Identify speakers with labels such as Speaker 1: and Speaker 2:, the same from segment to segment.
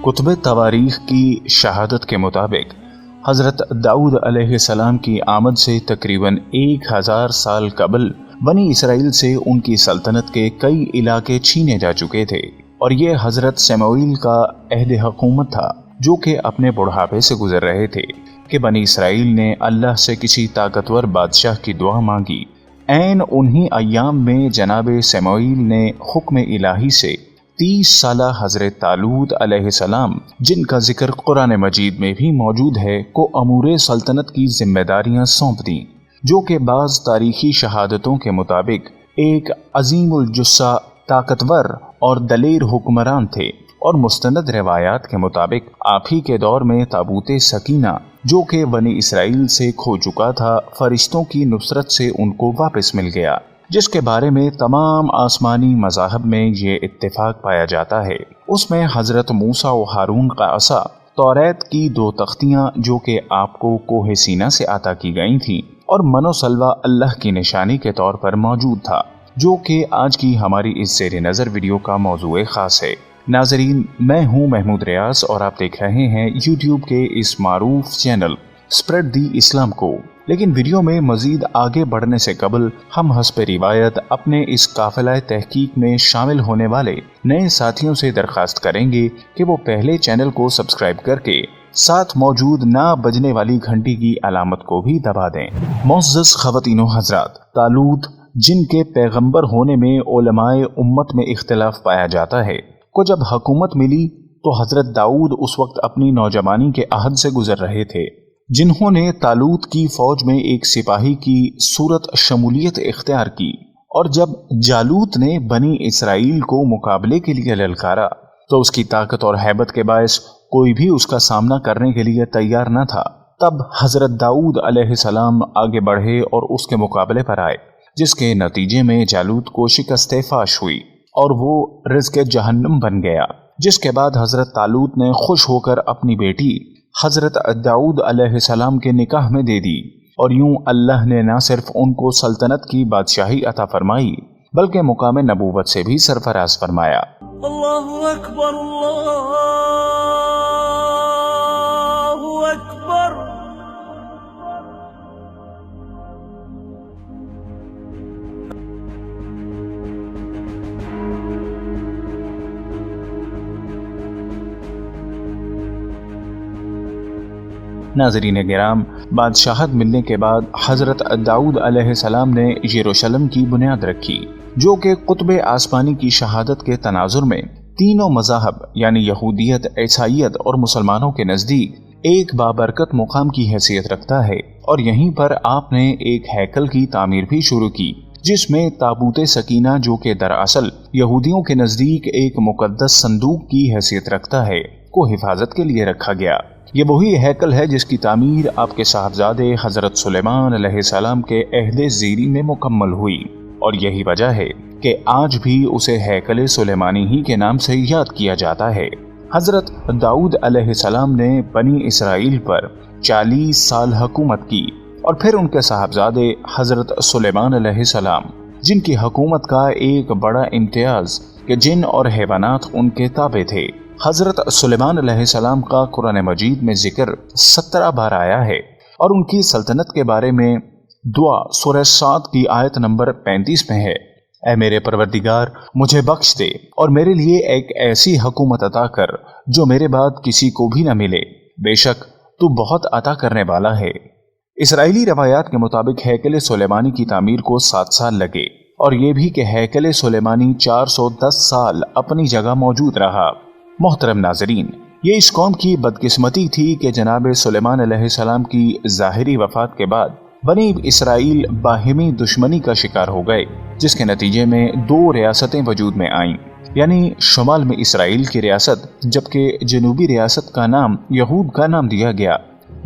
Speaker 1: کتب تواریخ کی شہادت کے مطابق حضرت داؤد علیہ السلام کی آمد سے تقریباً 1000 سال قبل بنی اسرائیل سے ان کی سلطنت کے کئی علاقے چھینے جا چکے تھے، اور یہ حضرت سموئیل کا عہد حکومت تھا جو کہ اپنے بڑھاپے سے گزر رہے تھے کہ بنی اسرائیل نے اللہ سے کسی طاقتور بادشاہ کی دعا مانگی۔ عین انہی ایام میں جناب سموئیل نے حکم الہی سے 30 سالہ حضرت طالوت علیہ السلام، جن کا ذکر قرآن مجید میں بھی موجود ہے، کو امور سلطنت کی ذمہ داریاں سونپ دیں، جو کہ بعض تاریخی شہادتوں کے مطابق ایک عظیم الجثہ، طاقتور اور دلیر حکمران تھے، اور مستند روایات کے مطابق آپ ہی کے دور میں تابوت سکینہ، جو کہ بنی اسرائیل سے کھو چکا تھا، فرشتوں کی نصرت سے ان کو واپس مل گیا، جس کے بارے میں تمام آسمانی مذاہب میں یہ اتفاق پایا جاتا ہے۔ اس میں حضرت موسیٰ و ہارون کا عصا، توریت کی 2 تختیاں جو کہ آپ کو کوہ سینا سے عطا کی گئی تھیں، اور من و سلوہ اللہ کی نشانی کے طور پر موجود تھا، جو کہ آج کی ہماری اس زیر نظر ویڈیو کا موضوع خاص ہے۔ ناظرین، میں ہوں محمود ریاض اور آپ دیکھ رہے ہیں یوٹیوب کے اس معروف چینل اسپریڈ دی اسلام کو۔ لیکن ویڈیو میں مزید آگے بڑھنے سے قبل ہم حسب روایت اپنے اس قافلہ تحقیق میں شامل ہونے والے نئے ساتھیوں سے درخواست کریں گے کہ وہ پہلے چینل کو سبسکرائب کر کے ساتھ موجود نہ بجنے والی گھنٹی کی علامت کو بھی دبا دیں۔ معزز خواتین و حضرات، طالوت، جن کے پیغمبر ہونے میں علماء امت میں اختلاف پایا جاتا ہے، کو جب حکومت ملی تو حضرت داؤد اس وقت اپنی نوجوانی کے عہد سے گزر رہے تھے، جنہوں نے طالوت کی فوج میں ایک سپاہی کی صورت شمولیت اختیار کی، اور جب جالوت نے بنی اسرائیل کو مقابلے کے لیے للکارا تو اس کی طاقت اور ہیبت کے باعث کوئی بھی اس کا سامنا کرنے کے لیے تیار نہ تھا۔ تب حضرت داؤد علیہ السلام آگے بڑھے اور اس کے مقابلے پر آئے، جس کے نتیجے میں جالوت کو شکست فاش ہوئی اور وہ رزق جہنم بن گیا، جس کے بعد حضرت طالوت نے خوش ہو کر اپنی بیٹی حضرت داؤد علیہ السلام کے نکاح میں دے دی، اور یوں اللہ نے نہ صرف ان کو سلطنت کی بادشاہی عطا فرمائی بلکہ مقام نبوت سے بھی سرفراز فرمایا۔
Speaker 2: اللہ اکبر، اللہ اکبر۔
Speaker 1: ناظرین کرام، بادشاہت ملنے کے بعد حضرت داؤد علیہ السلام نے یروشلم کی بنیاد رکھی، جو کہ قطب آسمانی کی شہادت کے تناظر میں تینوں مذاہب یعنی یہودیت، عیسائیت اور مسلمانوں کے نزدیک ایک بابرکت مقام کی حیثیت رکھتا ہے، اور یہیں پر آپ نے ایک ہیکل کی تعمیر بھی شروع کی، جس میں تابوت سکینہ، جو کہ دراصل یہودیوں کے نزدیک ایک مقدس صندوق کی حیثیت رکھتا ہے، کو حفاظت کے لیے رکھا گیا۔ یہ وہی ہیکل ہے جس کی تعمیر آپ کے صاحبزادے حضرت سلیمان علیہ السلام کے عہد زیری میں مکمل ہوئی، اور یہی وجہ ہے کہ آج بھی اسے ہیکل سلیمانی ہی کے نام سے یاد کیا جاتا ہے۔ حضرت داؤد علیہ السلام نے بنی اسرائیل پر 40 سال حکومت کی، اور پھر ان کے صاحبزادے حضرت سلیمان علیہ السلام، جن کی حکومت کا ایک بڑا امتیاز کہ جن اور حیوانات ان کے تابع تھے۔ حضرت سلیمان علیہ السلام کا قرآن مجید میں ذکر 17 بار آیا ہے، اور ان کی سلطنت کے بارے میں دعا سورہ صاد کی آیت نمبر 35 میں ہے، اے میرے پروردگار، مجھے بخش دے اور میرے لیے ایک ایسی حکومت عطا کر جو میرے بعد کسی کو بھی نہ ملے، بے شک تو بہت عطا کرنے والا ہے۔ اسرائیلی روایات کے مطابق ہیکل سلیمانی کی تعمیر کو 7 سال لگے، اور یہ بھی کہ ہیکل سلیمانی 410 سال اپنی جگہ موجود رہا۔ محترم ناظرین، یہ اس قوم کی بدقسمتی تھی کہ جناب سلیمان علیہ السلام کی ظاہری وفات کے بعد بنی اسرائیل باہمی دشمنی کا شکار ہو گئے، جس کے نتیجے میں 2 ریاستیں وجود میں آئیں، یعنی شمال میں اسرائیل کی ریاست، جبکہ جنوبی ریاست کا نام یہود کا نام دیا گیا،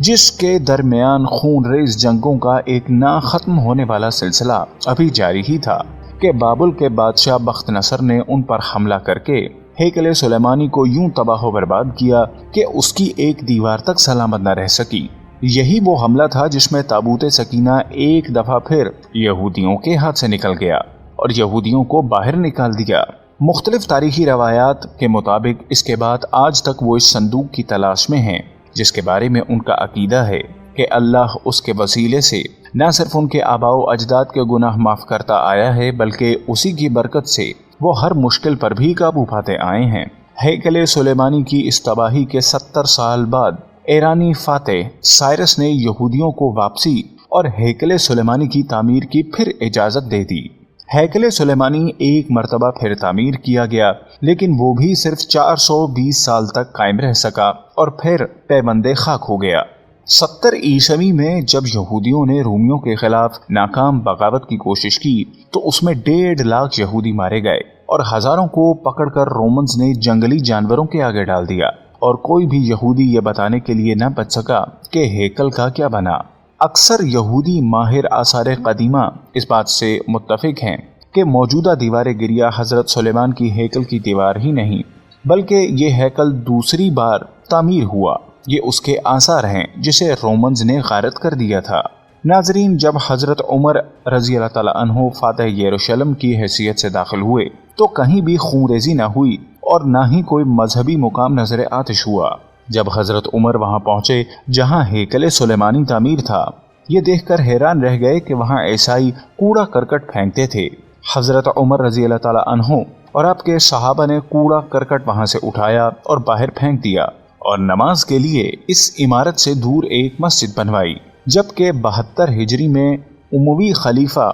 Speaker 1: جس کے درمیان خون ریز جنگوں کا ایک نہ ختم ہونے والا سلسلہ ابھی جاری ہی تھا کہ بابل کے بادشاہ بخت نصر نے ان پر حملہ کر کے ہیکل سلیمانی کو یوں تباہ و برباد کیا کہ اس کی ایک دیوار تک سلامت نہ رہ سکی۔ یہی وہ حملہ تھا جس میں تابوت سکینہ ایک دفعہ پھر یہودیوں کے ہاتھ سے نکل گیا اور یہودیوں کو باہر نکال دیا۔ مختلف تاریخی روایات کے مطابق اس کے بعد آج تک وہ اس صندوق کی تلاش میں ہیں، جس کے بارے میں ان کا عقیدہ ہے کہ اللہ اس کے وسیلے سے نہ صرف ان کے آباء و اجداد کے گناہ معاف کرتا آیا ہے، بلکہ اسی کی برکت سے وہ ہر مشکل پر بھی قابو پاتے آئے ہیں۔ ہیکل سلیمانی کی اس تباہی کے 70 سال بعد ایرانی فاتح سائرس نے یہودیوں کو واپسی اور ہیکل سلیمانی کی تعمیر کی پھر اجازت دے دی۔ ہیکل سلیمانی ایک مرتبہ پھر تعمیر کیا گیا، لیکن وہ بھی صرف 420 سال تک قائم رہ سکا اور پھر پیوند خاک ہو گیا۔ 70 عیسوی میں جب یہودیوں نے رومیوں کے خلاف ناکام بغاوت کی کوشش کی تو اس میں 1.5 لاکھ یہودی مارے گئے اور ہزاروں کو پکڑ کر رومنز نے جنگلی جانوروں کے آگے ڈال دیا، اور کوئی بھی یہودی یہ بتانے کے لیے نہ بچ سکا کہ ہیکل کا کیا بنا۔ اکثر یہودی ماہر آثار قدیمہ اس بات سے متفق ہیں کہ موجودہ دیوار گریہ حضرت سلیمان کی ہیکل کی دیوار ہی نہیں، بلکہ یہ ہیکل دوسری بار تعمیر ہوا۔ یہ اس کے آثار ہیں جسے رومنز نے غارت کر دیا تھا۔ ناظرین، جب حضرت عمر رضی اللہ تعالیٰ عنہ فاتح یروشلم کی حیثیت سے داخل ہوئے تو کہیں بھی خون ریزی نہ ہوئی اور نہ ہی کوئی مذہبی مقام نظر آتش ہوا۔ جب حضرت عمر وہاں پہنچے جہاں ہیکل سلیمانی تعمیر تھا، یہ دیکھ کر حیران رہ گئے کہ وہاں عیسائی کوڑا کرکٹ پھینکتے تھے۔ حضرت عمر رضی اللہ تعالیٰ عنہ اور آپ کے صحابہ نے کوڑا کرکٹ وہاں سے اٹھایا اور باہر پھینک دیا اور نماز کے لیے اس عمارت سے دور ایک مسجد بنوائی، جبکہ 72 ہجری میں اموی خلیفہ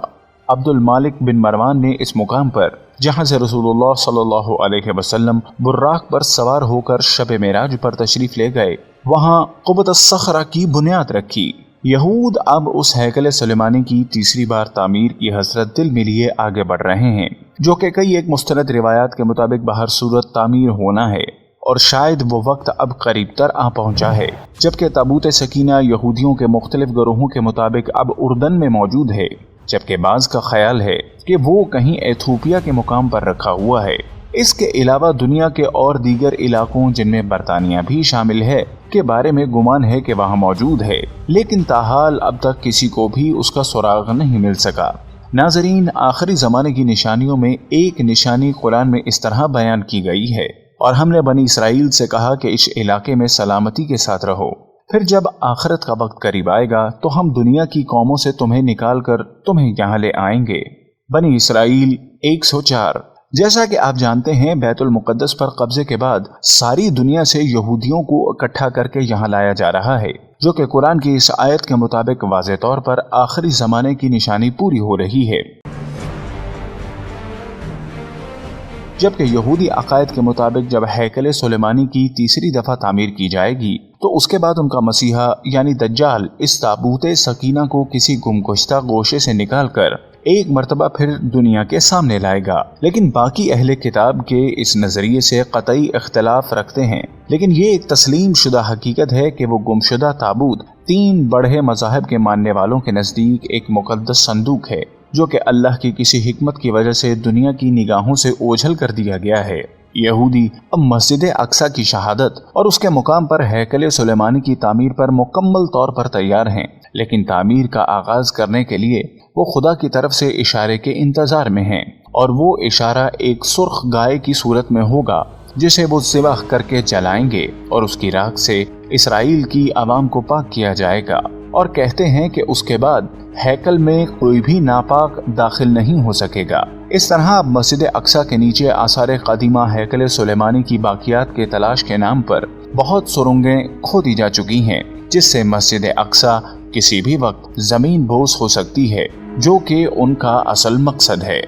Speaker 1: عبد المالک بن مروان نے اس مقام پر، جہاں سے رسول اللہ صلی اللہ علیہ وسلم براق پر سوار ہو کر شب معراج پر تشریف لے گئے، وہاں قبۃ الصخرہ کی بنیاد رکھی۔ یہود اب اس ہیکل سلیمانی کی تیسری بار تعمیر کی حسرت دل میں لیے آگے بڑھ رہے ہیں، جو کہ کئی ایک مستند روایات کے مطابق بہر صورت تعمیر ہونا ہے، اور شاید وہ وقت اب قریب تر آ پہنچا ہے، جبکہ تابوت سکینہ یہودیوں کے مختلف گروہوں کے مطابق اب اردن میں موجود ہے، جبکہ بعض کا خیال ہے کہ وہ کہیں ایتھوپیا کے مقام پر رکھا ہوا ہے۔ اس کے علاوہ دنیا کے اور دیگر علاقوں جن میں برطانیہ بھی شامل ہے کے بارے میں گمان ہے کہ وہاں موجود ہے، لیکن تاحال اب تک کسی کو بھی اس کا سراغ نہیں مل سکا۔ ناظرین، آخری زمانے کی نشانیوں میں ایک نشانی قرآن میں اس طرح بیان کی گئی ہے، اور ہم نے بنی اسرائیل سے کہا کہ اس علاقے میں سلامتی کے ساتھ رہو، پھر جب آخرت کا وقت قریب آئے گا تو ہم دنیا کی قوموں سے تمہیں نکال کر تمہیں یہاں لے آئیں گے۔ بنی اسرائیل 104۔ جیسا کہ آپ جانتے ہیں، بیت المقدس پر قبضے کے بعد ساری دنیا سے یہودیوں کو اکٹھا کر کے یہاں لایا جا رہا ہے، جو کہ قرآن کی اس آیت کے مطابق واضح طور پر آخری زمانے کی نشانی پوری ہو رہی ہے۔ جبکہ یہودی عقائد کے مطابق جب ہیکل سلیمانی کی تیسری دفعہ تعمیر کی جائے گی تو اس کے بعد ان کا مسیحا یعنی دجال اس تابوت سکینہ کو کسی گمگشتہ گوشے سے نکال کر ایک مرتبہ پھر دنیا کے سامنے لائے گا۔ لیکن باقی اہل کتاب کے اس نظریے سے قطعی اختلاف رکھتے ہیں، لیکن یہ ایک تسلیم شدہ حقیقت ہے کہ وہ گمشدہ تابوت 3 بڑے مذاہب کے ماننے والوں کے نزدیک ایک مقدس صندوق ہے، جو کہ اللہ کی کسی حکمت کی وجہ سے دنیا کی نگاہوں سے اوجھل کر دیا گیا ہے۔ یہودی اب مسجد اقصی کی شہادت اور اس کے مقام پر ہیکل سلیمانی کی تعمیر پر مکمل طور پر تیار ہیں، لیکن تعمیر کا آغاز کرنے کے لیے وہ خدا کی طرف سے اشارے کے انتظار میں ہیں، اور وہ اشارہ ایک سرخ گائے کی صورت میں ہوگا جسے وہ ذبح کر کے جلائیں گے، اور اس کی راکھ سے اسرائیل کی عوام کو پاک کیا جائے گا، اور کہتے ہیں کہ اس کے بعد ہیکل میں کوئی بھی ناپاک داخل نہیں ہو سکے گا۔ اس طرح اب مسجد اقصی کے نیچے آثار قدیمہ ہیکل سلیمانی کی باقیات کے تلاش کے نام پر بہت سرنگیں کھودی جا چکی ہیں، جس سے مسجد اقصی کسی بھی وقت زمین بوس ہو سکتی ہے، جو کہ ان کا اصل مقصد ہے۔